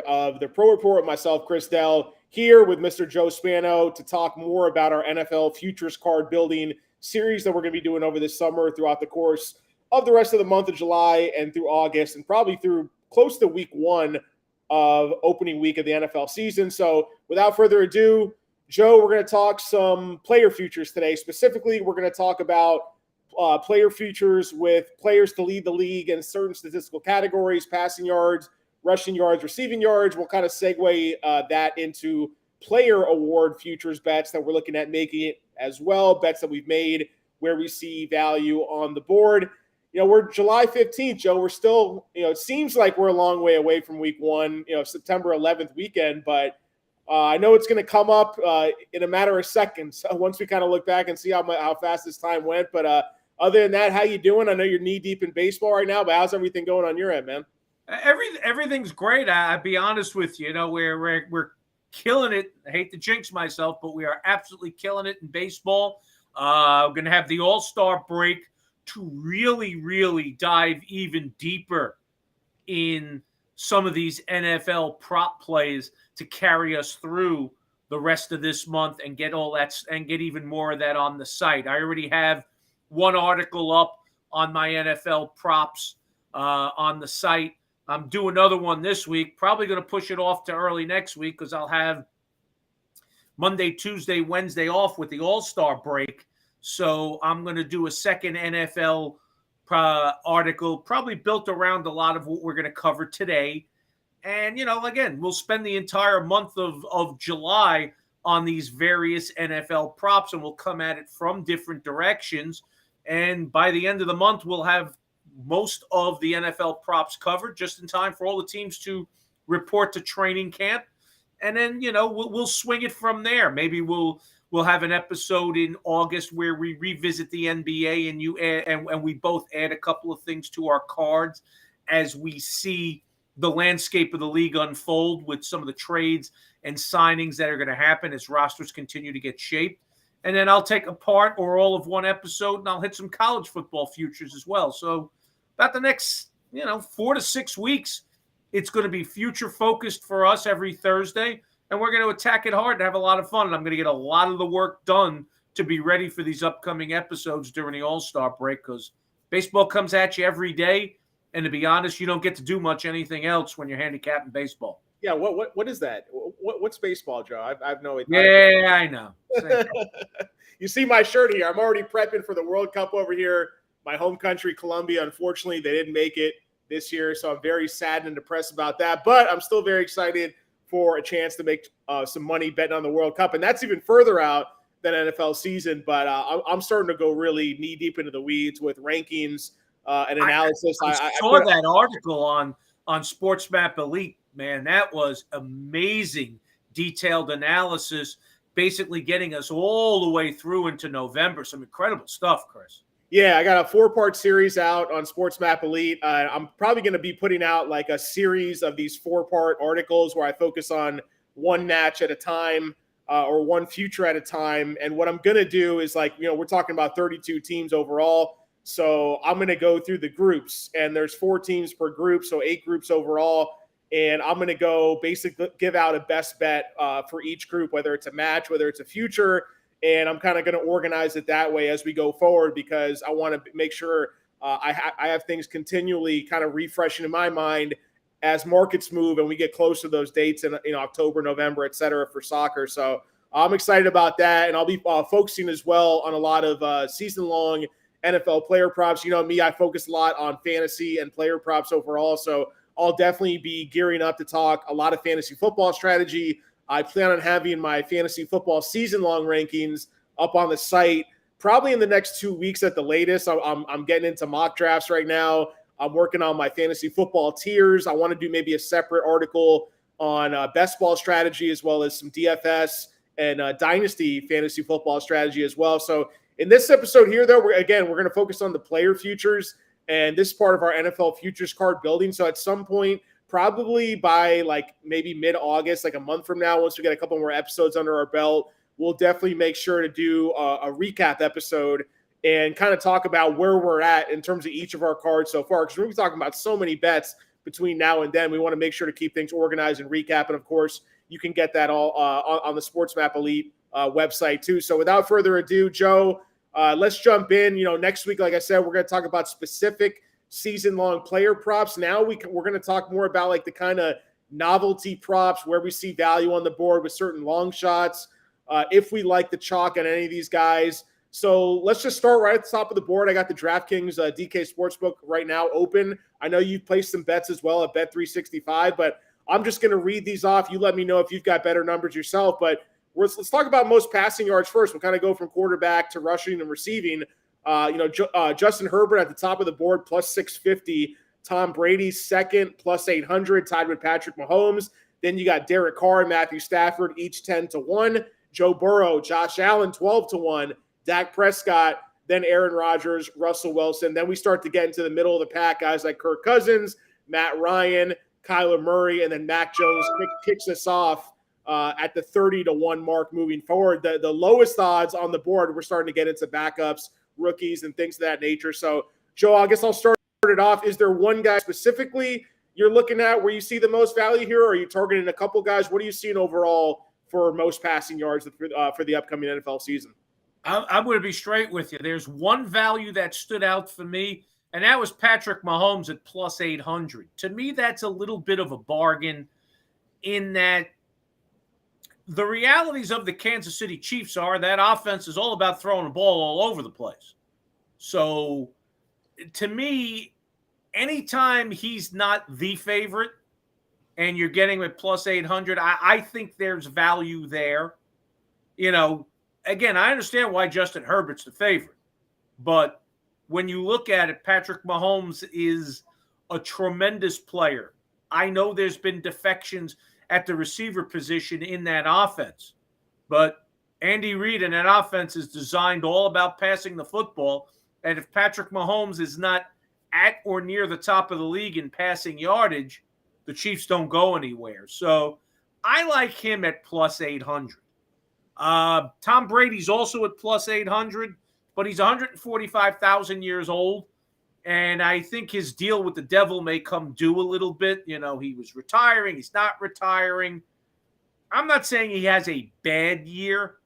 Of the Pro Report with myself, Chris Dell, here with Mr. Joe Spano to talk more about our NFL futures card building series that we're going to be doing over this summer throughout the course of the rest of the month of July and through August and probably through close to week one of opening week of the NFL season. So without further ado, Joe, we're going to talk some player futures today. Specifically, we're going to talk about player futures with players to lead the league in certain statistical categories, passing yards, rushing yards, receiving yards. We'll kind of segue that into player award futures bets that we're looking at making it as well, bets that we've made where we see value on the board. We're July 15th, Joe. We're still, it seems like we're a long way away from week one, September 11th weekend, but I know it's going to come up in a matter of seconds once we kind of look back and see how fast this time went. But other than that, how you doing? I know you're knee deep in baseball right now, but how's everything going on your end, man? Everything's great. I'll be honest with you. We're killing it. I hate to jinx myself, but we are absolutely killing it in baseball. We're going to have the All-Star break to really dive even deeper in some of these NFL prop plays to carry us through the rest of this month and get all that and get even more of that on the site. I already have one article up on my NFL props on the site. I'm doing another one this week, probably going to push it off to early next week because I'll have Monday, Tuesday, Wednesday off with the All-Star break. So I'm going to do a second NFL article, probably built around a lot of what we're going to cover today. And, again, we'll spend the entire month of July on these various NFL props, and we'll come at it from different directions. And by the end of the month, we'll have most of the NFL props covered just in time for all the teams to report to training camp. And then, we'll swing it from there. Maybe we'll have an episode in August where we revisit the NBA and you add, and we both add a couple of things to our cards as we see the landscape of the league unfold with some of the trades and signings that are going to happen as rosters continue to get shaped. And then I'll take a part or all of one episode and I'll hit some college football futures as well. So about the next, 4 to 6 weeks, it's going to be future focused for us every Thursday. And we're going to attack it hard and have a lot of fun. And I'm going to get a lot of the work done to be ready for these upcoming episodes during the All-Star break because baseball comes at you every day. And to be honest, you don't get to do much anything else when you're handicapping baseball. Yeah, what is that? What's baseball, Joe? I've no idea. Yeah, I know. You see my shirt here. I'm already prepping for the World Cup over here. My home country, Colombia, unfortunately, they didn't make it this year, so I'm very sad and depressed about that. But I'm still very excited for a chance to make some money betting on the World Cup, and that's even further out than NFL season. But I'm starting to go really knee-deep into the weeds with rankings and analysis. I saw that article on SportsMap Elite, man. That was amazing, detailed analysis, basically getting us all the way through into November. Some incredible stuff, Chris. Yeah, I got a 4-part series out on SportsMap Elite. I'm probably going to be putting out like a series of these 4-part articles where I focus on one match at a time or one future at a time. And what I'm going to do is we're talking about 32 teams overall. So I'm going to go through the groups, and there's 4 teams per group, so 8 groups overall. And I'm going to go basically give out a best bet for each group, whether it's a match, whether it's a future. And I'm kind of going to organize it that way as we go forward because I want to make sure I have things continually kind of refreshing in my mind as markets move and we get close to those dates in October, November, et cetera, for soccer. So I'm excited about that. And I'll be focusing as well on a lot of season-long NFL player props. You know me, I focus a lot on fantasy and player props overall. So I'll definitely be gearing up to talk a lot of fantasy football strategy. I plan on having my fantasy football season-long rankings up on the site probably in the next 2 weeks at the latest. I'm getting into mock drafts right now. I'm working on my fantasy football tiers. I want to do maybe a separate article on best ball strategy as well as some DFS and dynasty fantasy football strategy as well. So in this episode here, though, we're going to focus on the player futures, and this is part of our NFL futures card building. So at some point, probably by maybe mid-August, a month from now, once we get a couple more episodes under our belt, we'll definitely make sure to do a recap episode and kind of talk about where we're at in terms of each of our cards so far. Because we're talking about so many bets between now and then. We want to make sure to keep things organized and recap. And of course, you can get that all on the Sports Map Elite website too. So without further ado, Joe, let's jump in. Next week, like I said, we're going to talk about specific season-long player props. Now we're going to talk more about like the kind of novelty props where we see value on the board with certain long shots. If we like the chalk on any of these guys. So let's just start right at the top of the board. I got the DraftKings DK Sportsbook right now open. I know you've placed some bets as well at Bet365, but I'm just going to read these off. You let me know if you've got better numbers yourself. But let's talk about most passing yards first. We'll kind of go from quarterback to rushing and receiving. Justin Herbert at the top of the board, plus 650. Tom Brady second, plus 800, tied with Patrick Mahomes. Then you got Derek Carr and Matthew Stafford, each 10-1. Joe Burrow, Josh Allen, 12-1. Dak Prescott, then Aaron Rodgers, Russell Wilson. Then we start to get into the middle of the pack, guys like Kirk Cousins, Matt Ryan, Kyler Murray, and then Mac Jones kicks us off at the 30-1 mark moving forward. The lowest odds on the board, we're starting to get into backups, rookies, and things of that nature. So, Joe, I guess I'll start it off. Is there one guy specifically you're looking at where you see the most value here, or are you targeting a couple guys? What are you seeing overall for most passing yards for the upcoming NFL season? I'm going to be straight with you. There's one value that stood out for me, and that was Patrick Mahomes at plus 800. To me, that's a little bit of a bargain in that the realities of the Kansas City Chiefs are that offense is all about throwing the ball all over the place. So, to me, anytime he's not the favorite and you're getting him at plus 800, I think there's value there. Again, I understand why Justin Herbert's the favorite, but when you look at it, Patrick Mahomes is a tremendous player. I know there's been defections at the receiver position in that offense, but Andy Reid and that offense is designed all about passing the football. And if Patrick Mahomes is not at or near the top of the league in passing yardage, the Chiefs don't go anywhere. So I like him at plus 800. Tom Brady's also at plus 800, but he's 145,000 years old. And I think his deal with the devil may come due a little bit. He was retiring. He's not retiring. I'm not saying he has a bad year.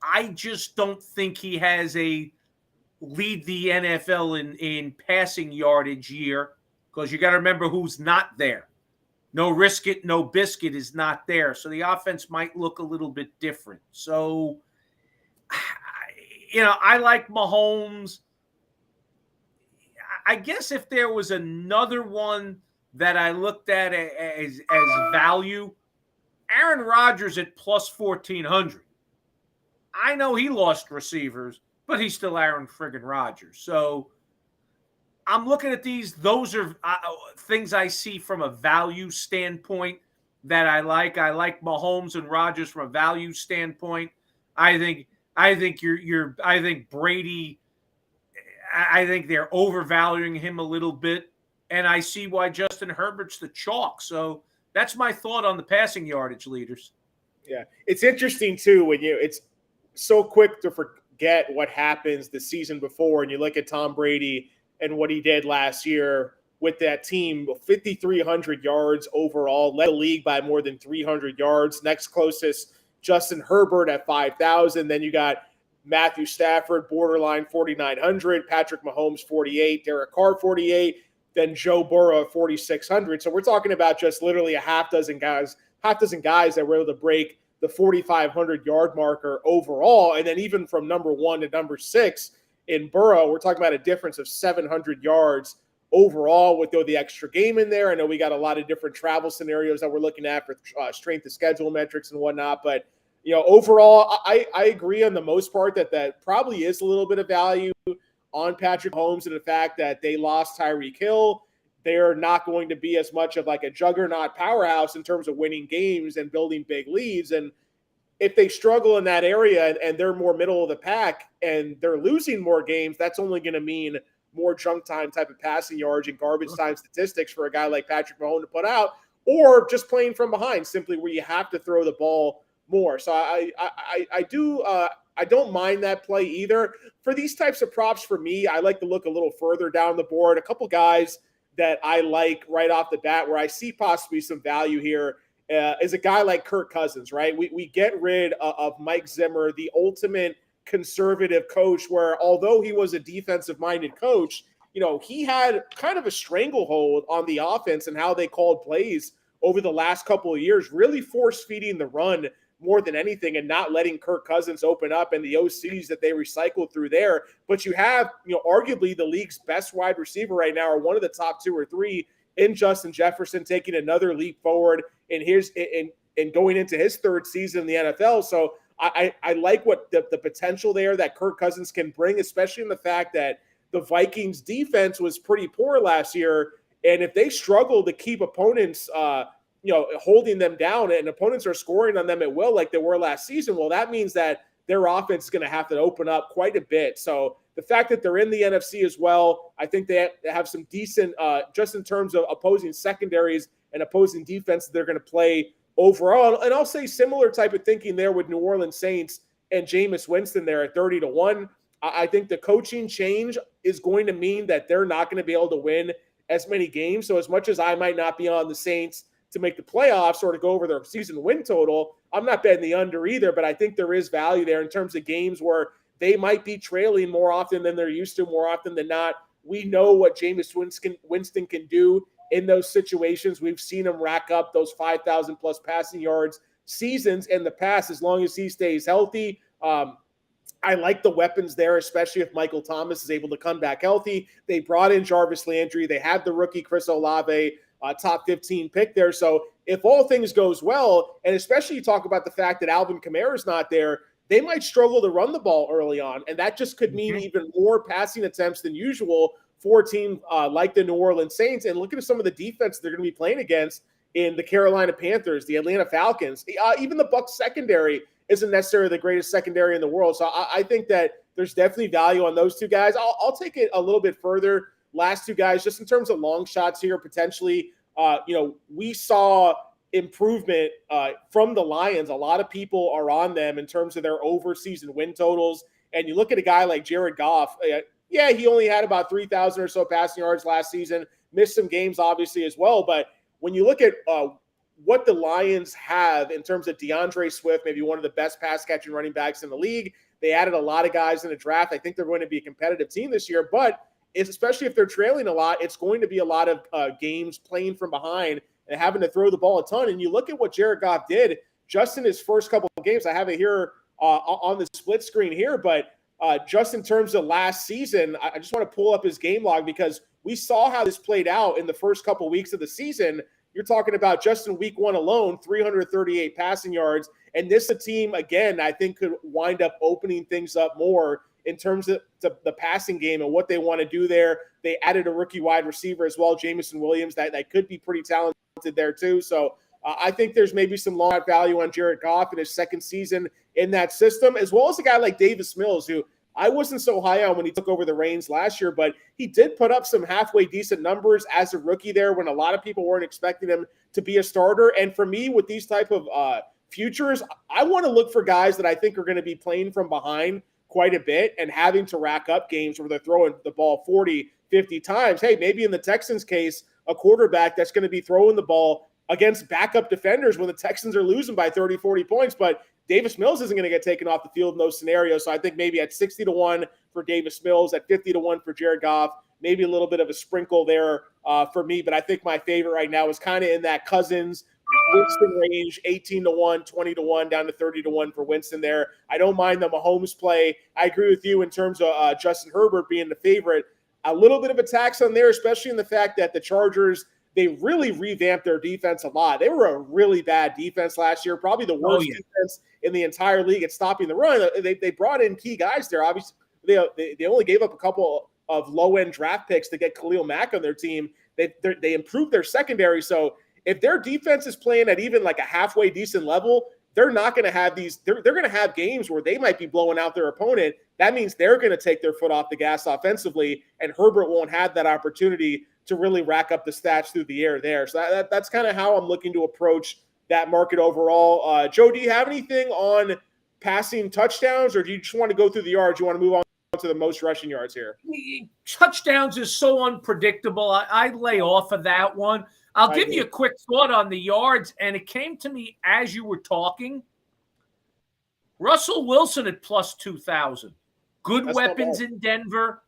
I just don't think he has a lead the NFL in passing yardage year, because you got to remember who's not there. No risk it, no biscuit is not there. So the offense might look a little bit different. So, I like Mahomes. I guess if there was another one that I looked at as value, Aaron Rodgers at plus 1,400. I know he lost receivers, but he's still Aaron friggin' Rodgers. So I'm looking at these. Those are things I see from a value standpoint that I like. I like Mahomes and Rodgers from a value standpoint. I think Brady. I think they're overvaluing him a little bit, and I see why Justin Herbert's the chalk. So that's my thought on the passing yardage leaders. Yeah, it's interesting too when it's so quick to forget what happens the season before, and you look at Tom Brady and what he did last year with that team, 5,300 yards overall, led the league by more than 300 yards. Next closest, Justin Herbert at 5,000. Then you got Matthew Stafford, borderline 4,900, Patrick Mahomes 48, Derek Carr 48, then Joe Burrow 4,600. So we're talking about just literally a half dozen guys that were able to break the 4,500 yard marker overall. And then even from number 1 to number 6 in Burrow, we're talking about a difference of 700 yards overall with the extra game in there. I know we got a lot of different travel scenarios that we're looking at for strength of schedule metrics and whatnot, but overall, I agree on the most part that probably is a little bit of value on Patrick Mahomes and the fact that they lost Tyreek Hill. They're not going to be as much of like a juggernaut powerhouse in terms of winning games and building big leads. And if they struggle in that area and they're more middle of the pack and they're losing more games, that's only going to mean more junk time type of passing yards and garbage time statistics for a guy like Patrick Mahomes to put out, or just playing from behind, simply where you have to throw the ball more. So I don't mind that play either. For these types of props, for me, I like to look a little further down the board. A couple guys that I like right off the bat, where I see possibly some value here, is a guy like Kirk Cousins, right? We get rid of Mike Zimmer, the ultimate conservative coach, where although he was a defensive-minded coach, he had kind of a stranglehold on the offense and how they called plays over the last couple of years, really force-feeding the run more than anything and not letting Kirk Cousins open up and the OCs that they recycled through there. But you have, arguably the league's best wide receiver right now, or one of the top 2 or 3 in Justin Jefferson, taking another leap forward in going into his 3rd season in the NFL. So I like what the potential there that Kirk Cousins can bring, especially in the fact that the Vikings defense was pretty poor last year. And if they struggle to keep opponents, holding them down, and opponents are scoring on them at will like they were last season, well, that means that their offense is going to have to open up quite a bit. So the fact that they're in the NFC as well, I think they have some decent, just in terms of opposing secondaries and opposing defense, they're going to play overall. And I'll say similar type of thinking there with New Orleans Saints and Jameis Winston there at 30-1. I think the coaching change is going to mean that they're not going to be able to win as many games. So as much as I might not be on the Saints to make the playoffs or to go over their season win total, I'm not betting the under either, but I think there is value there in terms of games where they might be trailing more often than they're used to, more often than not. We know what Jameis Winston can do in those situations. We've seen him rack up those 5,000 plus passing yards seasons in the past, as long as he stays healthy. I like the weapons there, especially if Michael Thomas is able to come back healthy. They brought in Jarvis Landry. They have the rookie Chris Olave, top 15 pick there. So if all things goes well, and especially you talk about the fact that Alvin Kamara is not there, they might struggle to run the ball early on. And that just could mean even more passing attempts than usual for a team like the New Orleans Saints. And look at some of the defense they're going to be playing against in the Carolina Panthers, the Atlanta Falcons, even the Bucs secondary isn't necessarily the greatest secondary in the world. So I think that there's definitely value on those two guys. I'll take it a little bit further. Last two guys, just in terms of long shots here, potentially, we saw improvement from the Lions. A lot of people are on them in terms of their over-season win totals. And you look at a guy like Jared Goff. He only had about 3,000 or so passing yards last season, missed some games obviously as well. But when you look at what the Lions have in terms of DeAndre Swift, maybe one of the best pass-catching running backs in the league, they added a lot of guys in the draft. I think they're going to be a competitive team this year, but especially if they're trailing a lot, it's going to be a lot of games playing from behind and having to throw the ball a ton. And you look at what Jared Goff did just in his first couple of games. I have it here on the split screen here, but just in terms of last season, I just want to pull up his game log because we saw how this played out in the first couple of weeks of the season. You're talking about just in week 1 alone, 338 passing yards. And this a team, again, I think could wind up opening things up more in terms of the passing game and what they want to do there. They added a rookie wide receiver as well, Jamison Williams, that could be pretty talented there too. So I think there's maybe some long value on Jared Goff in his second season in that system, as well as a guy like Davis Mills, who I wasn't so high on when he took over the reins last year, but he did put up some halfway decent numbers as a rookie there when a lot of people weren't expecting him to be a starter. And for me, with these type of futures, I want to look for guys that I think are going to be playing from behind quite a bit and having to rack up games where they're throwing the ball 40, 50 times. Hey, maybe in the Texans case, a quarterback that's going to be throwing the ball against backup defenders when the Texans are losing by 30, 40 points, but Davis Mills isn't going to get taken off the field in those scenarios. So I think maybe at 60-1 for Davis Mills, at 50-1 for Jared Goff, maybe a little bit of a sprinkle there for me. But I think my favorite right now is kind of in that Cousins Winston range, 18-1, 20-1, down to 30-1 for Winston there. I don't mind the Mahomes play. I agree with you in terms of Justin Herbert being the favorite. A little bit of a tax on there, especially in the fact that the Chargers, they really revamped their defense a lot. They were a really bad defense last year, probably the worst defense in the entire league at stopping the run. They brought in key guys there. Obviously, they only gave up a couple of low-end draft picks to get Khalil Mack on their team. They improved their secondary. So if their defense is playing at even like a halfway decent level, they're not going to have these – they're going to have games where they might be blowing out their opponent. That means they're going to take their foot off the gas offensively, and Herbert won't have that opportunity to really rack up the stats through the air there. So that's kind of how I'm looking to approach that market overall. Joe, do you have anything on passing touchdowns, or do you just want to go through the yards? You want to move on to the most rushing yards here. Touchdowns is so unpredictable. I lay off of that one. I'll give you a quick thought on the yards, and it came to me as you were talking. Russell Wilson at plus 2,000. Good That's weapons in Denver.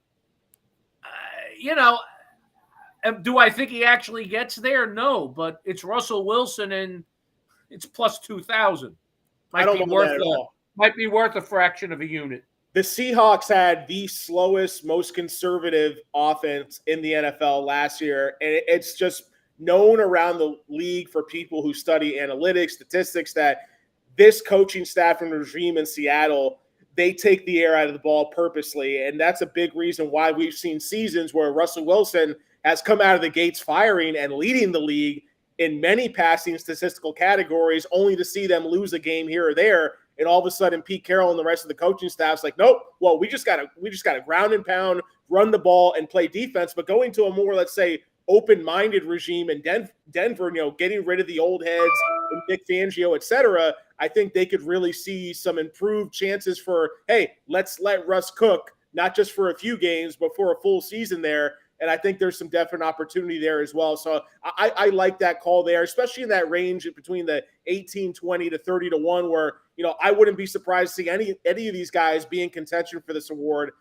Do I think he actually gets there? No, but it's Russell Wilson, and it's plus 2,000. I don't know that at all. Might be worth a fraction of a unit. The Seahawks had the slowest, most conservative offense in the NFL last year, and it's just known around the league for people who study analytics, statistics, that this coaching staff and regime in Seattle, they take the air out of the ball purposely, and that's a big reason why we've seen seasons where Russell Wilson has come out of the gates firing and leading the league in many passing statistical categories, only to see them lose a game here or there. And all of a sudden, Pete Carroll and the rest of the coaching staff's like, nope. Well, we just gotta ground and pound, run the ball, and play defense. But going to a more, let's say, open-minded regime in Denver, getting rid of the old heads, and Nick Fangio, et cetera, I think they could really see some improved chances for, hey, let's let Russ cook, not just for a few games, but for a full season there. And I think there's some definite opportunity there as well. So I like that call there, especially in that range between the 18-20 to 30-1, where, I wouldn't be surprised to see any of these guys be in contention for this award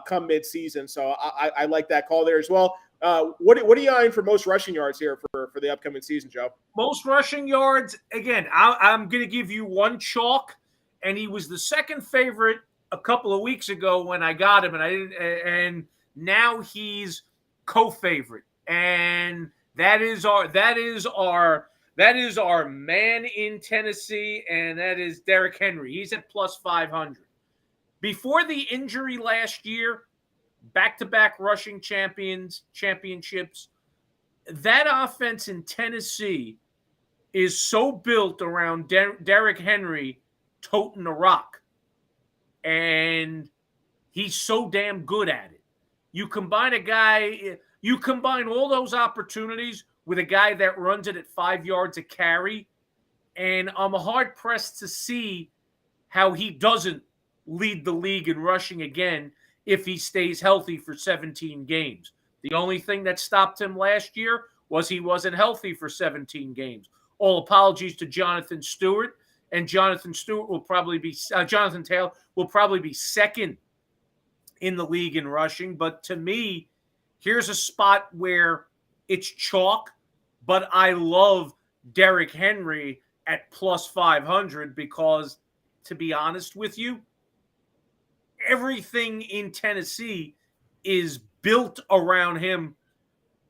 come mid-season. So I like that call there as well. What are you eyeing for most rushing yards here for the upcoming season, Joe? Most rushing yards, again, I'm going to give you one chalk, and he was the second favorite a couple of weeks ago when I got him, and now he's co-favorite, and that is our man in Tennessee, and that is Derrick Henry. He's at plus 500. Before the injury last year, back-to-back rushing championships, that offense in Tennessee is so built around Derrick Henry toting the rock, and he's so damn good at it. You combine all those opportunities with a guy that runs it at 5 yards a carry, and I'm hard-pressed to see how he doesn't lead the league in rushing again if he stays healthy for 17 games. The only thing that stopped him last year was he wasn't healthy for 17 games. All apologies to Jonathan Stewart, and Jonathan Taylor will probably be second in the league in rushing. But to me, here's a spot where it's chalk, but I love Derrick Henry at plus 500 because, to be honest with you, everything in Tennessee is built around him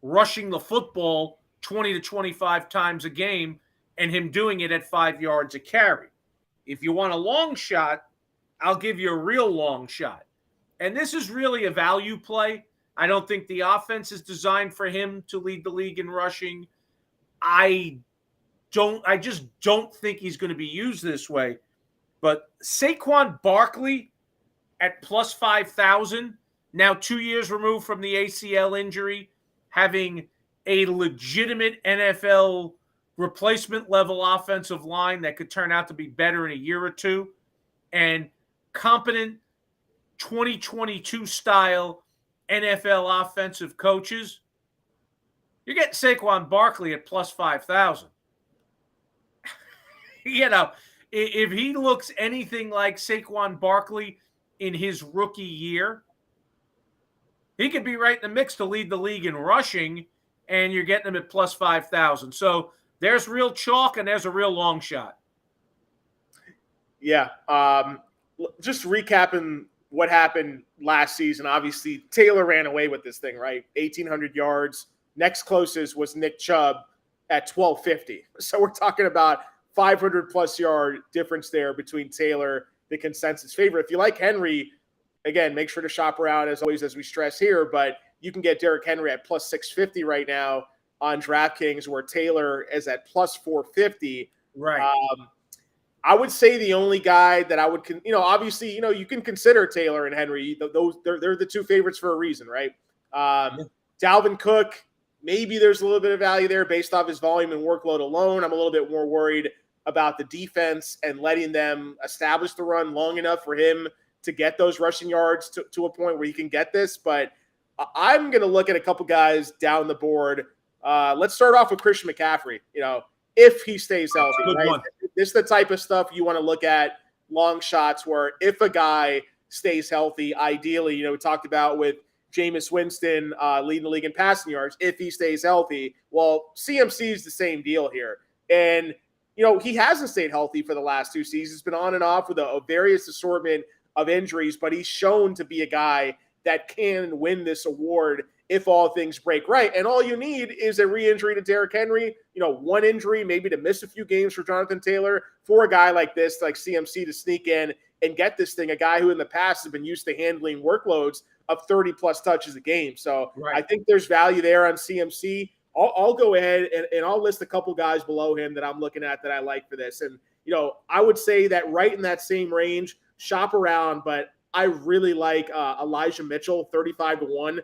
rushing the football 20 to 25 times a game and him doing it at 5 yards a carry. If you want a long shot, I'll give you a real long shot. And this is really a value play. I don't think the offense is designed for him to lead the league in rushing. I just don't think he's going to be used this way. But Saquon Barkley at plus 5,000, now 2 years removed from the ACL injury, having a legitimate NFL replacement level offensive line that could turn out to be better in a year or two, and competent 2022 style NFL offensive coaches, you're getting Saquon Barkley at plus 5,000. If he looks anything like Saquon Barkley in his rookie year, he could be right in the mix to lead the league in rushing, and you're getting him at plus 5,000. So there's real chalk and there's a real long shot. Yeah. Just recapping what happened last season. Obviously, Taylor ran away with this thing, right? 1,800 yards. Next closest was Nick Chubb at 1,250. So we're talking about 500-plus yard difference there between Taylor, the consensus favorite. If you like Henry, again, make sure to shop around, as always, as we stress here. But you can get Derrick Henry at plus 650 right now on DraftKings, where Taylor is at plus 450. Right. I would say the only guy that I would, obviously, you can consider Taylor and Henry. They're the two favorites for a reason, right? Dalvin Cook, maybe there's a little bit of value there based off his volume and workload alone. I'm a little bit more worried about the defense and letting them establish the run long enough for him to get those rushing yards to a point where he can get this. But I'm going to look at a couple guys down the board. Let's start off with Christian McCaffrey. If he stays healthy, Good right? one. This is the type of stuff you want to look at, long shots where if a guy stays healthy, ideally, we talked about with Jameis Winston leading the league in passing yards, if he stays healthy. Well, CMC is the same deal here. And, he hasn't stayed healthy for the last 2 seasons. He's been on and off with a various assortment of injuries, but he's shown to be a guy that can win this award if all things break right. And all you need is a re-injury to Derrick Henry, one injury, maybe to miss a few games for Jonathan Taylor, for a guy like this, like CMC, to sneak in and get this thing, a guy who in the past has been used to handling workloads of 30-plus touches a game. So I think there's value there on CMC. I'll go ahead and I'll list a couple guys below him that I'm looking at that I like for this. And, I would say that right in that same range, shop around, but I really like Elijah Mitchell, 35-1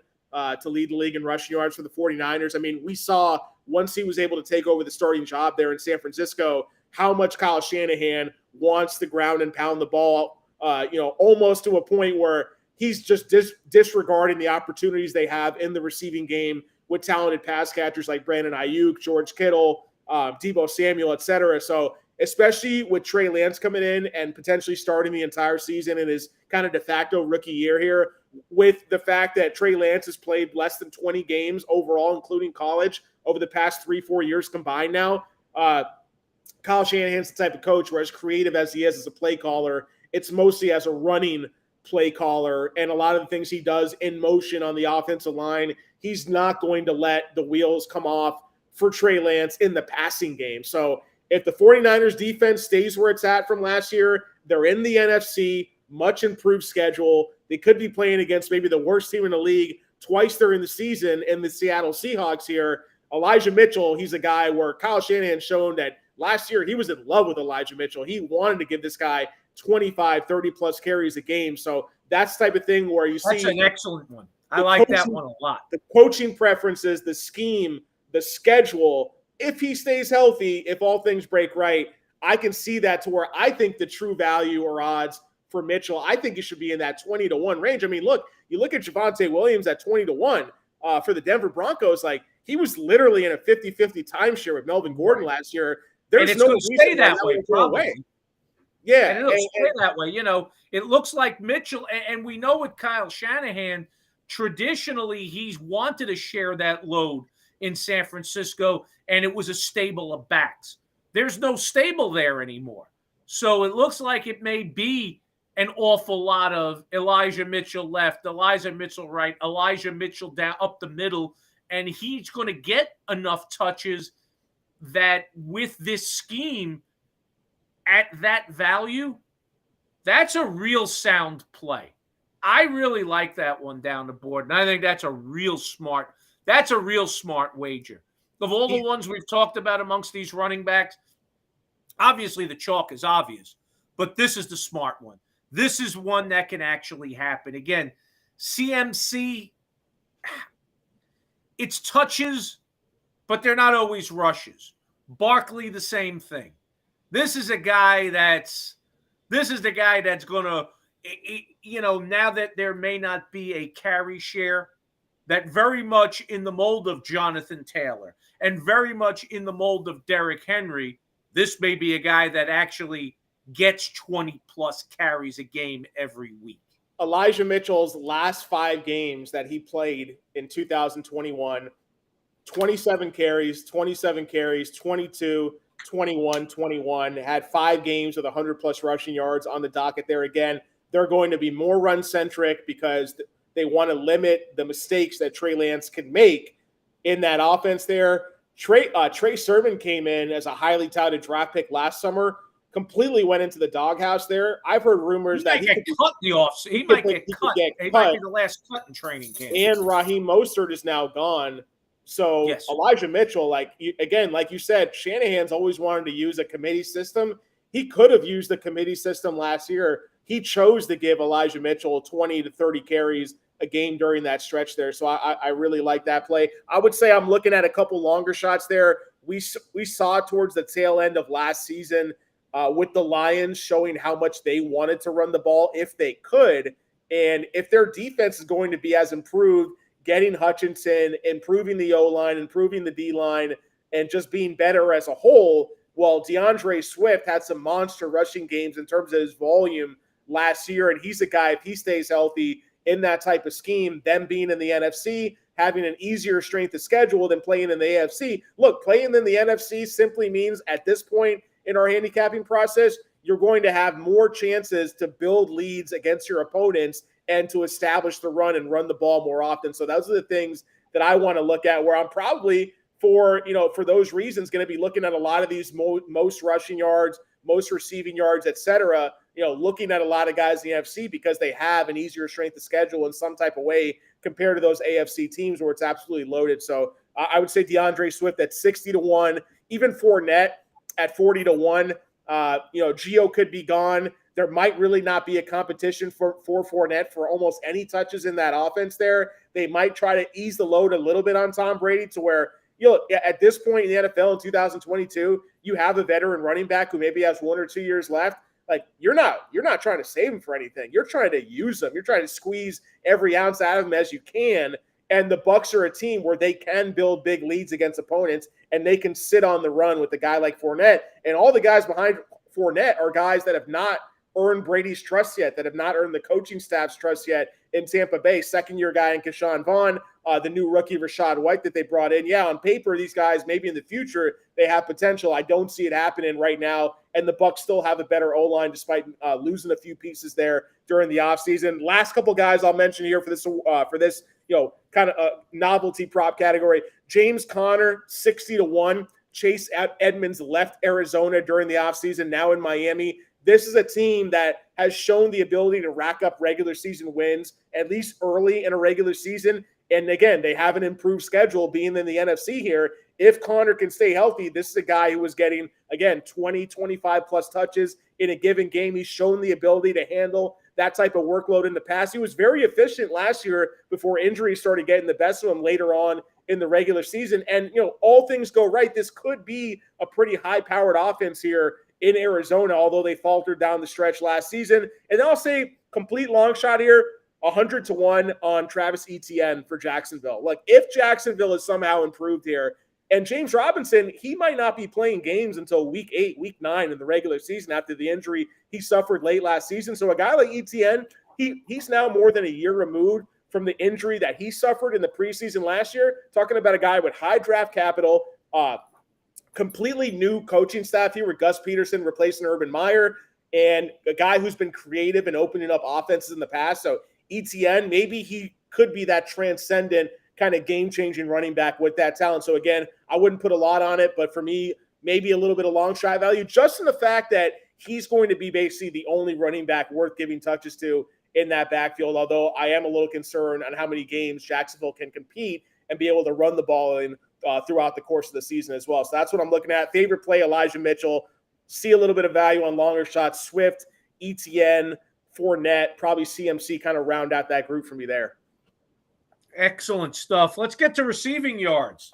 to lead the league in rushing yards for the 49ers. I mean, we saw once he was able to take over the starting job there in San Francisco, how much Kyle Shanahan wants to ground and pound the ball, almost to a point where he's just disregarding the opportunities they have in the receiving game with talented pass catchers like Brandon Ayuk, George Kittle, Deebo Samuel, et cetera. So especially with Trey Lance coming in and potentially starting the entire season in his kind of de facto rookie year here, with the fact that Trey Lance has played less than 20 games overall, including college, over the past 3-4 years combined now. Kyle Shanahan's the type of coach where, as creative as he is as a play caller, it's mostly as a running play caller, and a lot of the things he does in motion on the offensive line, he's not going to let the wheels come off for Trey Lance in the passing game. So if the 49ers defense stays where it's at from last year, they're in the NFC, much improved schedule. They could be playing against maybe the worst team in the league twice during the season in the Seattle Seahawks here. Elijah Mitchell, he's a guy where Kyle Shanahan's shown that last year he was in love with Elijah Mitchell. He wanted to give this guy 25, 30-plus carries a game. So that's the type of thing where you see. That's an excellent one. I like that one a lot. The coaching preferences, the scheme, the schedule, if he stays healthy, if all things break right, I can see that to where I think the true value or odds for Mitchell, I think he should be in that 20-1 range. I mean, look, you look at Javonte Williams at 20-1 for the Denver Broncos. Like, he was literally in a 50-50 timeshare with Melvin Gordon last year. There's no reason stay that way, probably. Yeah. And it'll stay that way. It looks like Mitchell, and we know with Kyle Shanahan, traditionally he's wanted to share that load in San Francisco, and it was a stable of backs. There's no stable there anymore. So it looks like it may be an awful lot of Elijah Mitchell left, Elijah Mitchell right, Elijah Mitchell down up the middle, and he's going to get enough touches that with this scheme at that value, that's a real sound play. I really like that one down the board, and I think that's a real smart wager. Of all the ones we've talked about amongst these running backs, obviously the chalk is obvious, but this is the smart one. This is one that can actually happen. Again, CMC, it's touches, but they're not always rushes. Barkley, the same thing. This is a guy that's going to, now that there may not be a carry share, that very much in the mold of Jonathan Taylor and very much in the mold of Derrick Henry, this may be a guy that actually gets 20-plus carries a game every week. Elijah Mitchell's last 5 games that he played in 2021, 27 carries, 22, 21, 21, had 5 games with 100-plus rushing yards on the docket there. Again, they're going to be more run-centric because they want to limit the mistakes that Trey Lance can make in that offense there. Trey Sermon came in as a highly touted draft pick last summer, completely went into the doghouse there. I've heard rumors that he might get cut in the offseason. He might get cut. He might be the last cut in training camp. And Raheem Mostert is now gone. So yes. Elijah Mitchell, like you said, Shanahan's always wanted to use a committee system. He could have used the committee system last year. He chose to give Elijah Mitchell 20 to 30 carries a game during that stretch there. So I really like that play. I would say I'm looking at a couple longer shots there. We saw towards the tail end of last season with the Lions showing how much they wanted to run the ball if they could. And if their defense is going to be as improved, getting Hutchinson, improving the O-line, improving the D-line, and just being better as a whole, well, DeAndre Swift had some monster rushing games in terms of his volume last year, and he's a guy, if he stays healthy in that type of scheme, them being in the NFC, having an easier strength of schedule than playing in the AFC. Look, playing in the NFC simply means at this point in our handicapping process, you're going to have more chances to build leads against your opponents and to establish the run and run the ball more often. So those are the things that I want to look at, where I'm probably for those reasons going to be looking at a lot of these most rushing yards, most receiving yards, et cetera, looking at a lot of guys in the NFC because they have an easier strength of schedule in some type of way compared to those AFC teams where it's absolutely loaded. So I would say DeAndre Swift at 60-1, even Fournette at 40-1. Gio could be gone. There might really not be a competition for Fournette for almost any touches in that offense there. They might try to ease the load a little bit on Tom Brady to where, at this point in the NFL in 2022, you have a veteran running back who maybe has 1 or 2 years left. Like, you're not trying to save him for anything. You're trying to use him. You're trying to squeeze every ounce out of him as you can. And the Bucs are a team where they can build big leads against opponents, and they can sit on the run with a guy like Fournette. And all the guys behind Fournette are guys that have not earned Brady's trust yet, that have not earned the coaching staff's trust yet in Tampa Bay. Second-year guy in Keyshawn Vaughn, the new rookie Rashad White that they brought in. Yeah, on paper, these guys, maybe in the future, they have potential. I don't see it happening right now, and the Bucs still have a better O-line despite losing a few pieces there during the offseason. Last couple guys I'll mention here for this kind of a novelty prop category. James Conner, 60-1. Chase Edmonds left Arizona during the offseason, now in Miami. This is a team that has shown the ability to rack up regular season wins, at least early in a regular season. And again, they have an improved schedule being in the NFC here. If Conner can stay healthy, this is a guy who was getting, again, 20, 25 plus touches in a given game. He's shown the ability to handle that type of workload in the past. He was very efficient last year before injuries started getting the best of him later on in the regular season. And, all things go right, this could be a pretty high-powered offense here in Arizona, although they faltered down the stretch last season. And then I'll say complete long shot here, 100-1 on Travis Etienne for Jacksonville. Like, if Jacksonville is somehow improved here, and James Robinson, he might not be playing games until week 8, week 9 in the regular season after the injury he suffered late last season. So a guy like Etienne, he's now more than a year removed from the injury that he suffered in the preseason last year. Talking about a guy with high draft capital, completely new coaching staff here with Gus Peterson replacing Urban Meyer, and a guy who's been creative and opening up offenses in the past. So Etienne, maybe he could be that transcendent kind of game-changing running back with that talent. So again, I wouldn't put a lot on it, but for me, maybe a little bit of long shot value, just in the fact that he's going to be basically the only running back worth giving touches to in that backfield, although I am a little concerned on how many games Jacksonville can compete and be able to run the ball in throughout the course of the season as well. So that's what I'm looking at. Favorite play, Elijah Mitchell. See a little bit of value on longer shots. Swift, Etienne, Fournette, probably CMC kind of round out that group for me there. Excellent stuff. Let's get to receiving yards.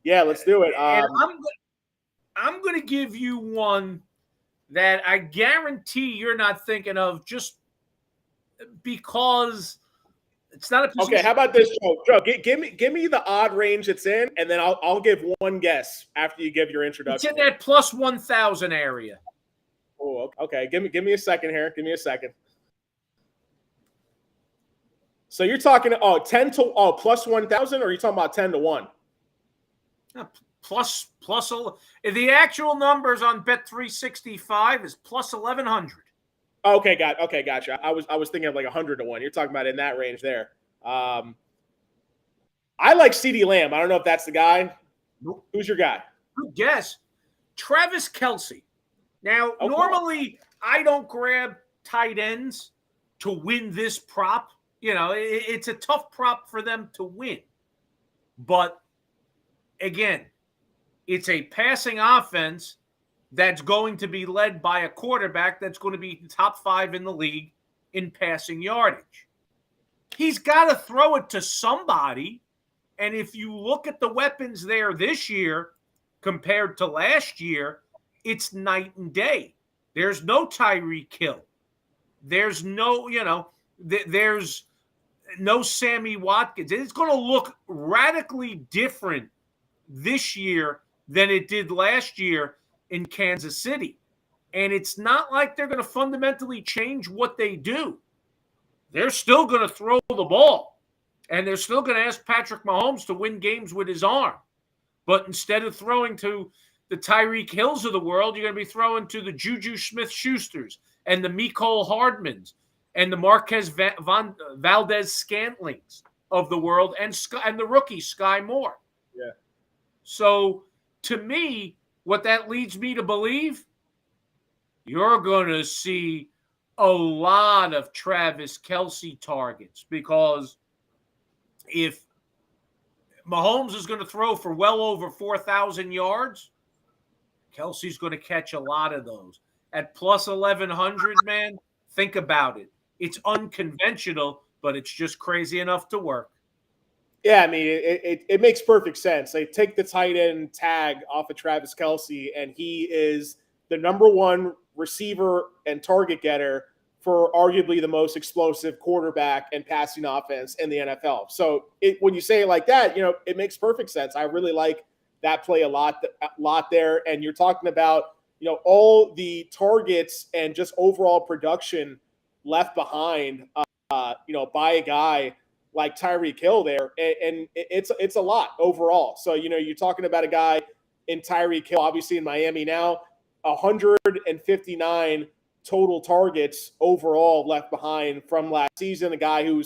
Yeah, let's do it. I'm going to give you one that I guarantee you're not thinking of just because it's not a position. Okay, how about this, Joe? Give me the odd range it's in, and then I'll give one guess after you give your introduction. It's in that plus 1,000 area. Oh, okay. Give me a second here. Give me a second. So you're talking plus 1,000, or are you talking about 10-1? Plus the actual numbers on Bet365 is plus 1,100. Okay, gotcha. I was thinking of like 100-1. You're talking about in that range there. I like CeeDee Lamb. I don't know if that's the guy. Nope. Who's your guy? Good guess. Travis Kelce. Now, normally I don't grab tight ends to win this prop. It's a tough prop for them to win. But again, it's a passing offense that's going to be led by a quarterback that's going to be top 5 in the league in passing yardage. He's got to throw it to somebody. And if you look at the weapons there this year compared to last year, it's night and day. There's no Tyreek Hill. There's no, there's no Sammy Watkins. It's going to look radically different this year than it did last year in Kansas City. And it's not like they're going to fundamentally change what they do. They're still going to throw the ball. And they're still going to ask Patrick Mahomes to win games with his arm. But instead of throwing to the Tyreek Hills of the world, you're going to be throwing to the Juju Smith-Schusters and the Mecole Hardmans and the Marquez Valdez-Scantlings of the world and the rookie, Sky Moore. Yeah. So, to me, what that leads me to believe, you're going to see a lot of Travis Kelce targets, because if Mahomes is going to throw for well over 4,000 yards, Kelce's going to catch a lot of those. At plus 1,100, man, think about it. It's unconventional, but it's just crazy enough to work. Yeah, I mean, it makes perfect sense. They take the tight end tag off of Travis Kelce, and he is the number one receiver and target getter for arguably the most explosive quarterback and passing offense in the NFL. So when you say it like that, it makes perfect sense. I really like that play a lot there. And you're talking about, all the targets and just overall production left behind, by a guy like Tyreek Hill there. And it's a lot overall. So, you're talking about a guy in Tyreek Hill, obviously in Miami now, 159 total targets overall left behind from last season. A guy who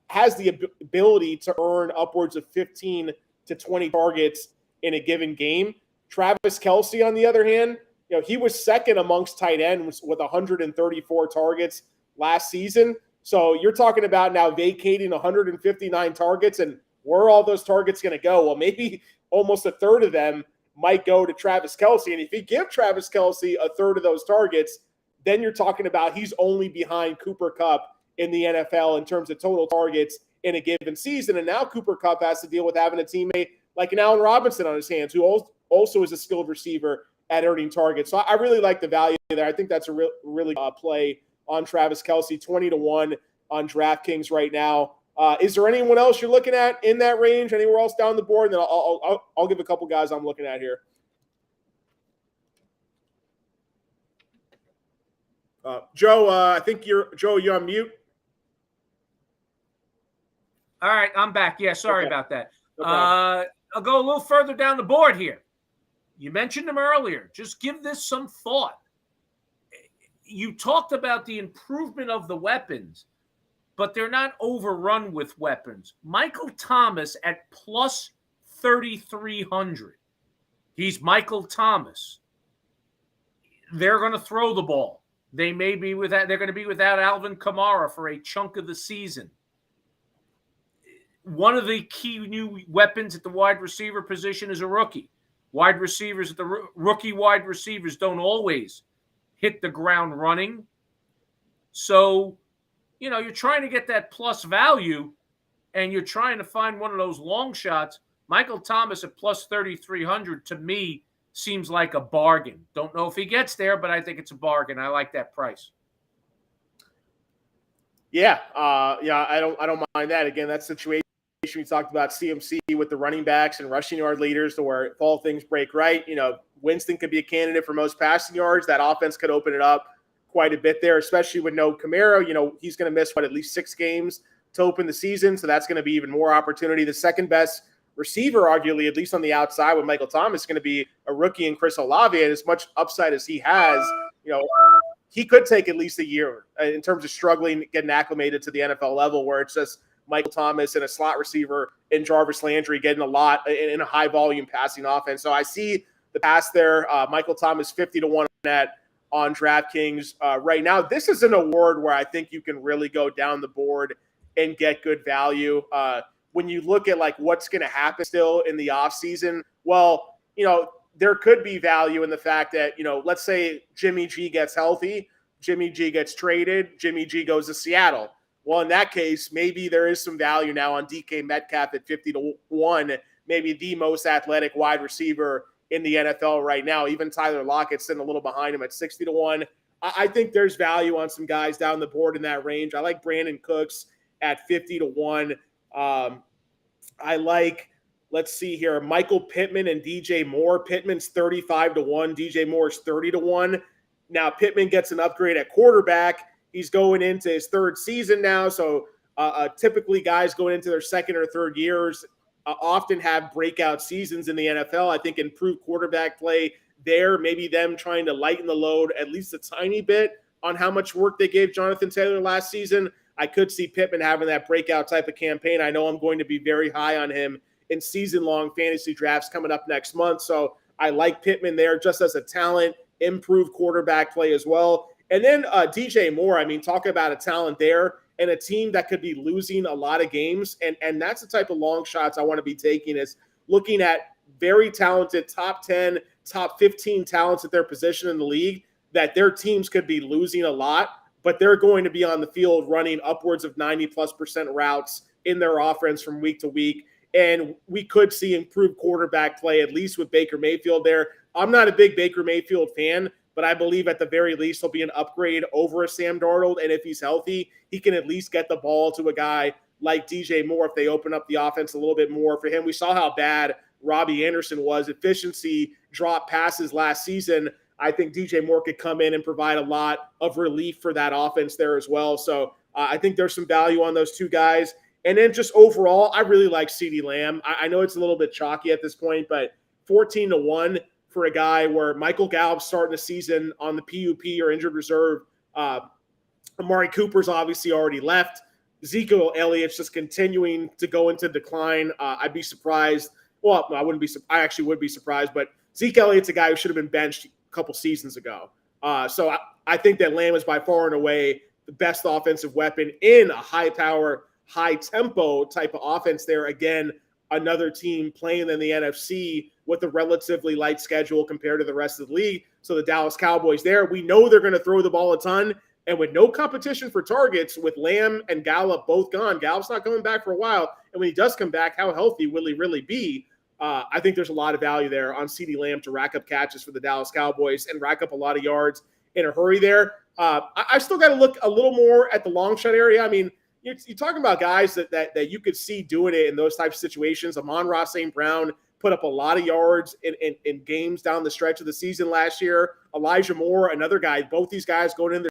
has the ability to earn upwards of 15 to 20 targets in a given game. Travis Kelce, on the other hand, he was second amongst tight ends with 134 targets last season. So you're talking about now vacating 159 targets, and where are all those targets going to go? Well, maybe almost a third of them might go to Travis Kelce. And if you give Travis Kelce a third of those targets, then you're talking about he's only behind Cooper Kupp in the NFL in terms of total targets in a given season. And now Cooper Kupp has to deal with having a teammate like an Allen Robinson on his hands, who also is a skilled receiver at earning targets. So I really like the value there. I think that's a really play on Travis Kelce, 20-1 on DraftKings right now. Is there anyone else you're looking at in that range? Anywhere else down the board? And then I'll give a couple guys I'm looking at here. Joe, I think you're on mute. All right, I'm back. Yeah, sorry about that. No I'll go a little further down the board here. You mentioned them earlier. Just give this some thought. You talked about the improvement of the weapons, but they're not overrun with weapons. Michael Thomas at plus 3,300. He's Michael Thomas. They're going to throw the ball. They're going to be without Alvin Kamara for a chunk of the season. One of the key new weapons at the wide receiver position is a rookie. Rookie wide receivers don't always hit the ground running. So, you're trying to get that plus value, and you're trying to find one of those long shots. Michael Thomas at plus 3,300 to me seems like a bargain. Don't know if he gets there, but I think it's a bargain. I like that price. Yeah, I don't mind that. Again, that situation we talked about CMC with the running backs and rushing yard leaders, to where if all things break right, Winston could be a candidate for most passing yards. That offense could open it up quite a bit there, especially with no Camaro. He's going to miss at least 6 games to open the season, so that's going to be even more opportunity. The second best receiver, arguably, at least on the outside with Michael Thomas, is going to be a rookie in Chris Olave. And as much upside as he has, he could take at least a year in terms of struggling, getting acclimated to the NFL level, where it's just Michael Thomas and a slot receiver in Jarvis Landry getting a lot in a high volume passing offense. So I see the pass there. Michael Thomas 50-1 on DraftKings right now. This is an award where I think you can really go down the board and get good value. When you look at what's going to happen still in the offseason, well, there could be value in the fact that, let's say Jimmy G gets healthy, Jimmy G gets traded, Jimmy G goes to Seattle. Well, in that case, maybe there is some value now on DK Metcalf at 50-1, maybe the most athletic wide receiver in the NFL right now. Even Tyler Lockett's sitting a little behind him at 60-1. I think there's value on some guys down the board in that range. I like Brandon Cooks at 50-1. I like, let's see here, Michael Pittman and DJ Moore. Pittman's 35-1. DJ Moore's 30-1. Now Pittman gets an upgrade at quarterback. He's going into his third season now. So typically guys going into their second or third years often have breakout seasons in the NFL. I think improved quarterback play there, maybe them trying to lighten the load at least a tiny bit on how much work they gave Jonathan Taylor last season. I could see Pittman having that breakout type of campaign. I know I'm going to be very high on him in season-long fantasy drafts coming up next month. So I like Pittman there just as a talent, improved quarterback play as well. And then DJ Moore, I mean, talk about a talent there and a team that could be losing a lot of games. And that's the type of long shots I want to be taking, is looking at very talented top 10, top 15 talents at their position in the league that their teams could be losing a lot, but they're going to be on the field running upwards of 90+% routes in their offense from week to week. And we could see improved quarterback play, at least with Baker Mayfield there. I'm not a big Baker Mayfield fan, but I believe at the very least he'll be an upgrade over a Sam Darnold. And if he's healthy, he can at least get the ball to a guy like DJ Moore if they open up the offense a little bit more for him. We saw how bad Robbie Anderson was. Efficiency drop passes last season. I think DJ Moore could come in and provide a lot of relief for that offense there as well. So I think there's some value on those two guys. And then just overall, I really like CeeDee Lamb. I know it's a little bit chalky at this point, but 14-1 for a guy where Michael Gallup's starting the season on the PUP or injured reserve. Amari Cooper's obviously already left. Ezekiel Elliott's just continuing to go into decline. I'd be surprised. Well, no, I wouldn't be. I actually would be surprised, but Zeke Elliott's a guy who should have been benched a couple seasons ago. So I think that Lamb is by far and away the best offensive weapon in a high-power, high-tempo type of offense there. Again, another team playing in the NFC with a relatively light schedule compared to the rest of the league. So the Dallas Cowboys there, we know they're going to throw the ball a ton. And with no competition for targets, with Lamb and Gallup both gone, Gallup's not coming back for a while. And when he does come back, how healthy will he really be? I think there's a lot of value there on CeeDee Lamb to rack up catches for the Dallas Cowboys and rack up a lot of yards in a hurry there. I still got to look a little more at the long shot area. I mean, you're talking about guys that you could see doing it in those types of situations. Amon-Ra St. Brown put up a lot of yards in games down the stretch of the season last year. Elijah Moore, another guy. Both these guys going in their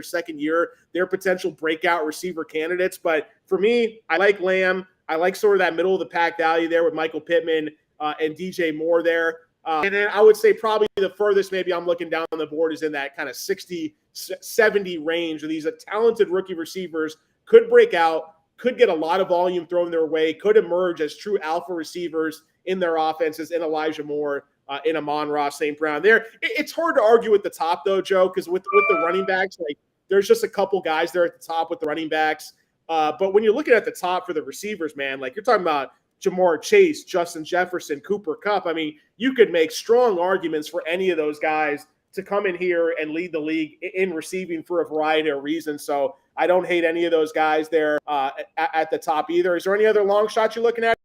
second year, they're potential breakout receiver candidates. But for me, I like Lamb. I like sort of that middle of the pack value there with Michael Pittman and DJ Moore there. And then I would say probably the furthest maybe I'm looking down on the board is in that kind of 60, 70 range. These talented rookie receivers could break out, could get a lot of volume thrown their way, could emerge as true alpha receivers in their offenses in Elijah Moore, in Amon-Ra St. Brown there. It's hard to argue at the top though, Joe, because with the running backs, like there's just a couple guys there at the top with the running backs. But when you're looking at the top for the receivers, man, like you're talking about Jamar Chase, Justin Jefferson, Cooper Kupp. I mean, you could make strong arguments for any of those guys to come in here and lead the league in receiving for a variety of reasons. So I don't hate any of those guys there at the top either. Is there any other long shots you're looking at?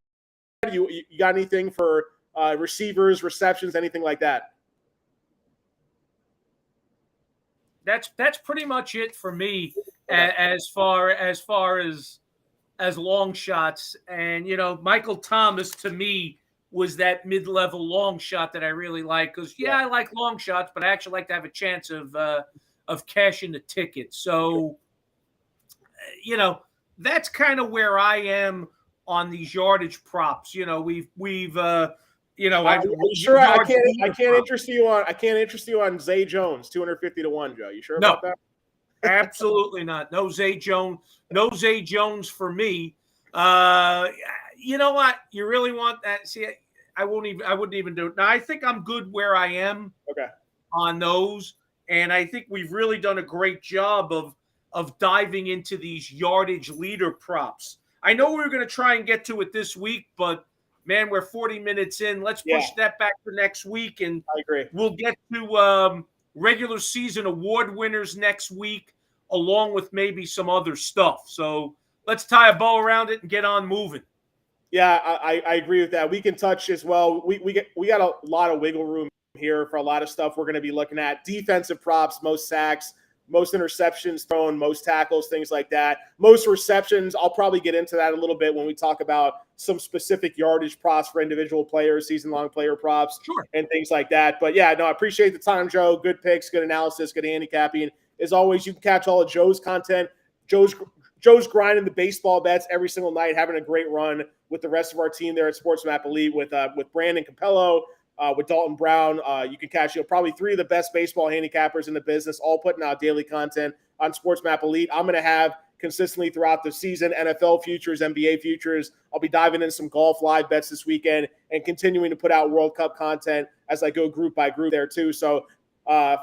You got anything for receivers, receptions, anything like that? That's pretty much it for me as far as long shots. And Michael Thomas to me was that mid-level long shot that I really like because I like long shots, but I actually like to have a chance of cashing the ticket. So that's kind of where I am on these yardage props. We've sure I can't interest you on Zay Jones 250-1, Joe. You sure about that? Absolutely not. No Zay Jones for me. You know what? You really want that? See, I wouldn't even do it. Now I think I'm good where I am on those. And I think we've really done a great job of diving into these yardage leader props. I know we were going to try and get to it this week, but man, we're 40 minutes in. Let's push that back for next week. And I agree. We'll get to regular season award winners next week, along with maybe some other stuff. So let's tie a bow around it and get on moving. Yeah, I agree with that. We can touch as well. We got a lot of wiggle room here for a lot of stuff we're going to be looking at. Defensive props, most sacks, most interceptions thrown, most tackles, things like that. Most receptions. I'll probably get into that a little bit when we talk about some specific yardage props for individual players, season-long player props, Sure. and things like that. But yeah, no, I appreciate the time, Joe. Good picks, good analysis, good handicapping. As always, you can catch all of Joe's content. Joe's grinding the baseball bets every single night, having a great run with the rest of our team there at Sports Map Elite with Brandon Capello, with Dalton Brown. You can catch probably three of the best baseball handicappers in the business, all putting out daily content on Sports Map Elite. I'm going to have consistently throughout the season NFL futures, NBA futures. I'll be diving in some golf live bets this weekend and continuing to put out World Cup content as I go group by group there too. So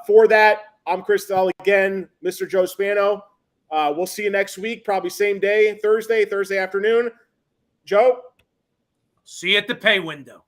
for that, I'm Chris Dell again, Mr. Joe Spano. We'll see you next week, probably same day, Thursday afternoon. Joe? See you at the pay window.